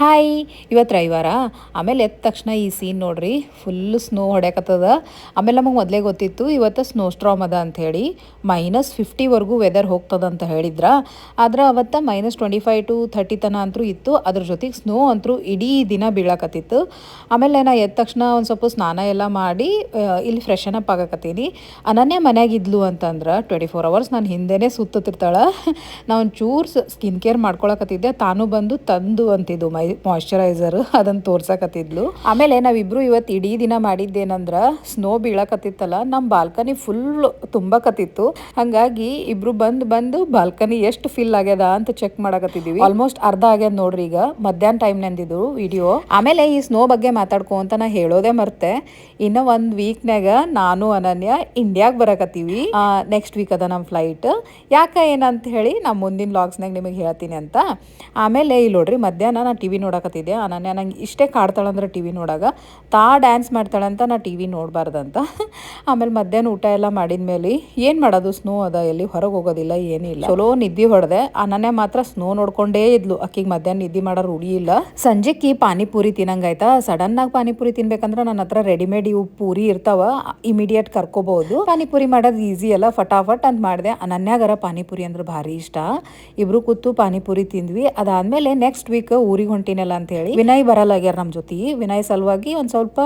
Hi, ಇವತ್ತು ರವಿವಾರ. ಆಮೇಲೆ ಎದ್ದ ತಕ್ಷಣ ಈ ಸೀನ್ ನೋಡ್ರಿ, ಫುಲ್ಲು ಸ್ನೋ ಹೊಡ್ಯಾಕತ್ತದ. ಆಮೇಲೆ ನಮಗೆ ಮೊದಲೇ ಗೊತ್ತಿತ್ತು ಇವತ್ತು ಸ್ನೋ ಸ್ಟ್ರಾಮ್ ಅದ ಅಂಥೇಳಿ. -50ವರೆಗೂ ವೆದರ್ ಹೋಗ್ತದ ಅಂತ ಹೇಳಿದ್ರ. ಆದ್ರೆ ಅವತ್ತು -25 to 30 ತನ ಅಂತೂ ಇತ್ತು. ಅದ್ರ ಜೊತೆಗೆ ಸ್ನೋ ಅಂತೂ ಇಡೀ ದಿನ ಬೀಳಕತ್ತಿತ್ತು. ಆಮೇಲೆ ನಾ ಎದ್ದ ತಕ್ಷಣ ಒಂದು ಸ್ವಲ್ಪ ಸ್ನಾನ ಎಲ್ಲ ಮಾಡಿ ಇಲ್ಲಿ ಫ್ರೆಶನ್ ಅಪ್ ಆಗಕತ್ತೀನಿ. ಅನನ್ಯ ಮನ್ಯಾಗಿದ್ಲು ಅಂತಂದ್ರೆ 24 hours ನಾನು ಹಿಂದೆನೇ ಸುತ್ತತಿರ್ತಾಳೆ. ನಾ ಒಂಚೂರು ಸ್ಕಿನ್ ಕೇರ್ ಮಾಡ್ಕೊಳಕತ್ತಿದ್ದೆ, ತಾನು ಬಂದು ತಂದು ಅಂತಿದ್ದು ಮಾಯ್ಶ್ಚರೈಸರ್ ಅದನ್ನು ತೋರ್ಸಕತ್ತಿದ್ಲು. ಆಮೇಲೆ ನಾವಿಬ್ರು ಇವತ್ತು ಇಡೀ ದಿನ ಮಾಡಿದ್ದೇನಂದ್ರ ಸ್ನೋ ಬೀಳಕತ್ತಿತ್ತಲ್ಲ, ನಮ್ಮ ಬಾಲ್ಕನಿ ಫುಲ್ ತುಂಬಕತ್ತಿತ್ತು. ಹಂಗಾಗಿ ಇಬ್ರು ಬಂದು ಬಾಲ್ಕನಿ ಎಷ್ಟು ಫಿಲ್ ಆಗ್ಯದ ಅಂತ ಚೆಕ್ ಮಾಡಕತ್ತಿದೀವಿ. ಆಲ್ಮೋಸ್ಟ್ ಅರ್ಧ ಆಗ್ಯದ ನೋಡ್ರಿ. ಈಗ ಮಧ್ಯಾಹ್ನ ಟೈಮ್ ನಂದಿದ್ದು ವಿಡಿಯೋ. ಆಮೇಲೆ ಈ ಸ್ನೋ ಬಗ್ಗೆ ಮಾತಾಡ್ಕೊ ಅಂತ ನಾ ಹೇಳೋದೇ ಮರ್ತೆ. ಇನ್ನ 1 ವೀಕ್ನಾಗ ನಾನು ಅನನ್ಯ ಇಂಡಿಯಾಗ ಬರಕತ್ತೀವಿ. ನೆಕ್ಸ್ಟ್ ವೀಕ್ ಅದ ನಮ್ಮ ಫ್ಲೈಟ್. ಯಾಕೆ ಏನಂತ ಹೇಳಿ ನಾ ಮುಂದಿನ ವ್ಲಾಗ್ಸ್ನಾಗ ನಿಮಗೆ ಹೇಳ್ತೀನಿ ಅಂತ. ಆಮೇಲೆ ಇಲ್ಲಿ ನೋಡ್ರಿ, ಮಧ್ಯಾಹ್ನ ನಾ ಟಿವಿ ನೋಡಕತ್ತಿದ್ದೆ. ಅನನ್ಯ ನಂಗೆ ಇಷ್ಟೇ ಕಾಡ್ತಾಳಂದ್ರೆ ಟಿವಿ ನೋಡಾಗ ಡ್ಯಾನ್ಸ್ ಮಾಡ್ತಾಳಂತ ನಾ ಟಿವಿ ನೋಡಬಾರ್ದಂತ. ಆಮೇಲೆ ಮಧ್ಯಾಹ್ನ ಊಟ ಎಲ್ಲ ಮಾಡಿದ್ಮೇಲೆ ಏನು ಮಾಡೋದು, ಸ್ನೋ ಅದ, ಎಲ್ಲಿ ಹೊರಗೆ ಹೋಗೋದಿಲ್ಲ, ಏನಿಲ್ಲ. ಚಲೋ ನಿದ್ದೆ ಹೊಡೆದೆ. ಅನನ್ಯ ಮಾತ್ರ ಸ್ನೋ ನೋಡ್ಕೊಂಡೇ ಇದ್ಲು. ಆಕಿಗೆ ಮಧ್ಯಾಹ್ನ ನಿದ್ದೆ ಮಾಡೋ ರೂಢಿ ಇಲ್ಲ. ಸಂಜೆಗೆ ಪಾನಿಪುರಿ ತಿನ್ನಂಗಾಯ್ತಾ. ಸಡನ್ ಆಗಿ ಪಾನಿಪುರಿ ತಿನ್ಬೇಕಂದ್ರೆ ನನ್ನ ಹತ್ರ ರೆಡಿಮೇಡ್ ಇವು ಪೂರಿ ಇರ್ತಾವ, ಇಮಿಡಿಯೇಟ್ ಕರ್ಕೋಬಹುದು. ಪಾನಿಪುರಿ ಮಾಡೋದು ಈಸಿ ಅಲ್ಲ, ಫಟಾಫಟ್ ಅಂತ ಮಾಡಿದೆ. ಅನನ್ಯಾಗರ ಪಾನಿಪುರಿ ಅಂದ್ರೆ ಭಾರಿ ಇಷ್ಟ. ಇಬ್ರು ಕೂತು ಪಾನಿಪುರಿ ತಿಂದ್ವಿ. ಅದಾದ್ಮೇಲೆ ನೆಕ್ಸ್ಟ್ ವೀಕ್ ಊರಿಗೆ ಹೊಂಟಿನಲ್ಲ ಅಂತ ಹೇಳಿ ವಿನಯ್ ಬರಲ್ಲಾಗ್ಯಾರ ನಮ್ಮ ಜೊತೆ. ವಿನಯ್ ಸಲುವಾಗಿ ಒಂದ್ ಸ್ವಲ್ಪ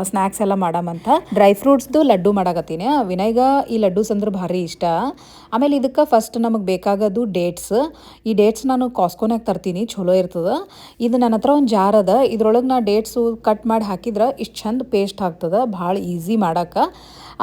ಸ್ನಾಕ್ಸ್ ಎಲ್ಲ ಮಾಡಮಂತ ಡ್ರೈ ಫ್ರೂಟ್ಸ್ದು ಲಡ್ಡು ಮಾಡಕತ್ತೀನಿ. ವಿನಯ್ಗ ಈ ಲಡ್ಡೂಸ್ ಅಂದ್ರೆ ಭಾರಿ ಇಷ್ಟ. ಆಮೇಲೆ ಇದಕ್ಕೆ ಫಸ್ಟ್ ನಮಗೆ ಬೇಕಾಗೋದು ಡೇಟ್ಸ್. ಈ ಡೇಟ್ಸ್ ನಾನು ಕಾಸ್ಕೋನಾಗ ತರ್ತೀನಿ, ಚಲೋ ಇರ್ತದ. ಇದು ನನ್ನ ಹತ್ರ ಒಂದು ಜಾರ್ ಅದ, ಇದ್ರೊಳಗೆ ನಾ ಡೇಟ್ಸು ಕಟ್ ಮಾಡಿ ಹಾಕಿದ್ರೆ ಇಷ್ಟು ಚಂದ ಪೇಸ್ಟ್ ಆಗ್ತದ, ಭಾಳ ಈಸಿ ಮಾಡಕ್ಕೆ.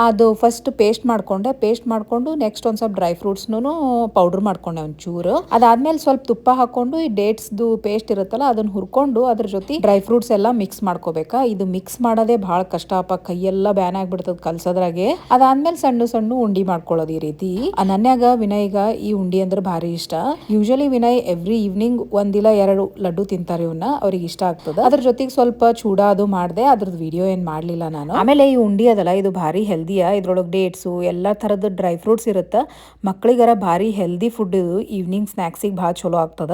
ಅದು ಫಸ್ಟ್ ಪೇಸ್ಟ್ ಮಾಡಿಕೊಂಡು ನೆಕ್ಸ್ಟ್ ಒಂದು ಸ್ವಲ್ಪ ಡ್ರೈ ಫ್ರೂಟ್ಸ್ನು ಪೌಡ್ರ್ ಮಾಡ್ಕೊಂಡೆ ಒಂಚೂರು. ಅದಾದ್ಮೇಲೆ ಸ್ವಲ್ಪ ತುಪ್ಪ ಹಾಕೊಂಡು ಈ ಡೇಟ್ಸ್ದು ಪೇಸ್ಟ್ ಇರುತ್ತಲ್ಲ ಅದನ್ನ ಹುರ್ಕೊಂಡು ಅದ್ರ ಜೊತೆ ಡ್ರೈ ಫ್ರೂಟ್ಸ್ ಎಲ್ಲ ಮಿಕ್ಸ್ ಮಾಡ್ಕೋಬೇಕಾ. ಇದು ಮಿಕ್ಸ್ ಮಾಡೋದೇ ಭಾಳ ಕಷ್ಟ ಅಪ್ಪ, ಕೈಯೆಲ್ಲ ಬ್ಯಾನ್ ಆಗ್ಬಿಡ್ತದ ಕಲ್ಸೋದ್ರಾಗೆ. ಅದಾದ್ಮೇಲೆ ಸಣ್ಣ ಸಣ್ಣ ಉಂಡಿ ಮಾಡ್ಕೊಳ್ಳೋದು ಈ ರೀತಿ. ಅನನ್ಯಾಗ ವಿನಯ್ಗ ಈ ಉಂಡಿ ಅಂದ್ರೆ ಭಾರಿ ಇಷ್ಟ. ಯೂಶಲಿ ವಿನಯ್ ಎವ್ರಿ ಈವ್ನಿಂಗ್ 1 ಇಲ್ಲ 2 ಲಡ್ಡು ತಿಂತಾರೆ. ಇವನ್ನ ಅವ್ರಿಗೆ ಇಷ್ಟ ಆಗ್ತದ. ಅದ್ರ ಜೊತೆಗೆ ಸ್ವಲ್ಪ ಚೂಡ ಅದು ಮಾಡಿದೆ, ಅದ್ರದ್ದು ವಿಡಿಯೋ ಏನ್ ಮಾಡ್ಲಿಲ್ಲ ನಾನು. ಆಮೇಲೆ ಈ ಉಂಡಿ ಅದಲ್ಲ, ಇದು ಭಾರಿ ಹೆಲ್ದಿಯಾ. ಇದ್ರೊಳಗೆ ಡೇಟ್ಸು ಎಲ್ಲಾ ತರದ ಡ್ರೈ ಫ್ರೂಟ್ಸ್ ಇರುತ್ತೆ. ಮಕ್ಕಳಿಗರ ಭಾರಿ ಹೆಲ್ದಿ ಫುಡ್ ಇದು. ಈವ್ನಿಂಗ್ ಸ್ನಾಕ್ಸಿಗೆ ಭಾಳ ಚಲೋ ಆಗ್ತದ.